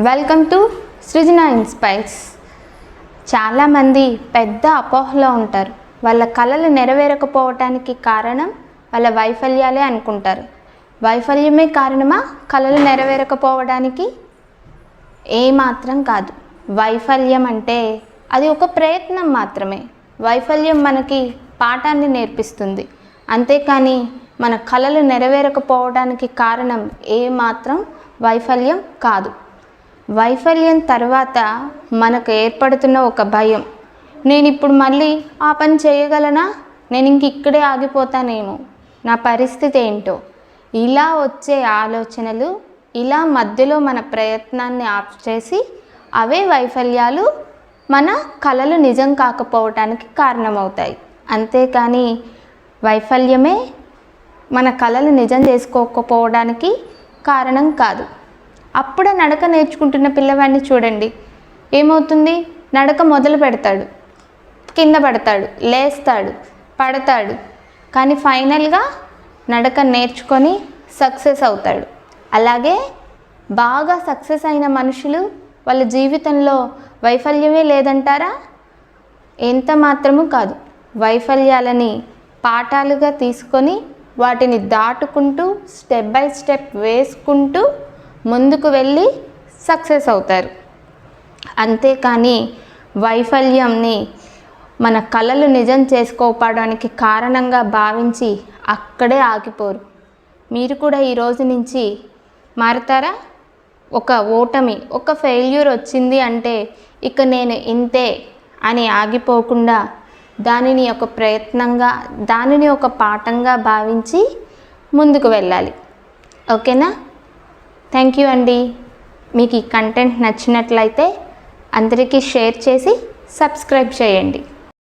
Welcome to Srujana inspires. చాలామంది పెద్ద అపోహలో ఉంటారు. వాళ్ళ కలలు నెరవేరకపోవటానికి కారణం వాళ్ళ వైఫల్యాలే అనుకుంటారు. వైఫల్యమే కారణమా కలలు నెరవేరకపోవడానికి? ఏమాత్రం కాదు. వైఫల్యం అంటే అది ఒక ప్రయత్నం మాత్రమే. వైఫల్యం మనకి పాఠాన్ని నేర్పిస్తుంది, అంతేకాని మన కలలు నెరవేరకపోవడానికి కారణం ఏమాత్రం వైఫల్యం కాదు. వైఫల్యం తర్వాత మనకు ఏర్పడుతున్న ఒక భయం, నేను ఇప్పుడు మళ్ళీ ఆ పని చేయగలనా, నేను ఇక్కడే ఆగిపోతానేమో, నా పరిస్థితి ఏంటో, ఇలా వచ్చే ఆలోచనలు, ఇలా మధ్యలో మన ప్రయత్నాన్ని ఆఫ్ చేసి అవే వైఫల్యాలు మన కలలు నిజం కాకపోవటానికి కారణమవుతాయి. అంతేకాని వైఫల్యమే మన కలలు నిజం చేసుకోకపోవడానికి కారణం కాదు. అప్పుడే నడక నేర్చుకుంటున్న పిల్లవాడిని చూడండి, ఏమవుతుంది? నడక మొదలు పెడతాడు, కింద పడతాడు, లేస్తాడు, పడతాడు, కానీ ఫైనల్గా నడక నేర్చుకొని సక్సెస్ అవుతాడు. అలాగే బాగా సక్సెస్ అయిన మనుషులు వాళ్ళ జీవితంలో వైఫల్యమే లేదంటారా? ఎంత మాత్రము కాదు. వైఫల్యాలని పాఠాలుగా తీసుకొని వాటిని దాటుకుంటూ స్టెప్ బై స్టెప్ వేసుకుంటూ ముందుకు వెళ్ళి సక్సెస్ అవుతారు. అంతేకాని వైఫల్యంని మన కలలు నిజం చేసుకోవడానికి కారణంగా భావించి అక్కడే ఆగిపోరు. మీరు కూడా ఈ రోజు నుంచి మారుతారా? ఒక ఓటమి, ఒక ఫెయిల్యూర్ వచ్చింది అంటే ఇక నేను ఇంతే అని ఆగిపోకుండా దానిని ఒక ప్రయత్నంగా, దానిని ఒక పాఠంగా భావించి ముందుకు వెళ్ళాలి. ఓకేనా? థ్యాంక్ యూ అండి. మీకు ఈ కంటెంట్ నచ్చినట్లయితే అందరికీ షేర్ చేసి సబ్స్క్రైబ్ చేయండి.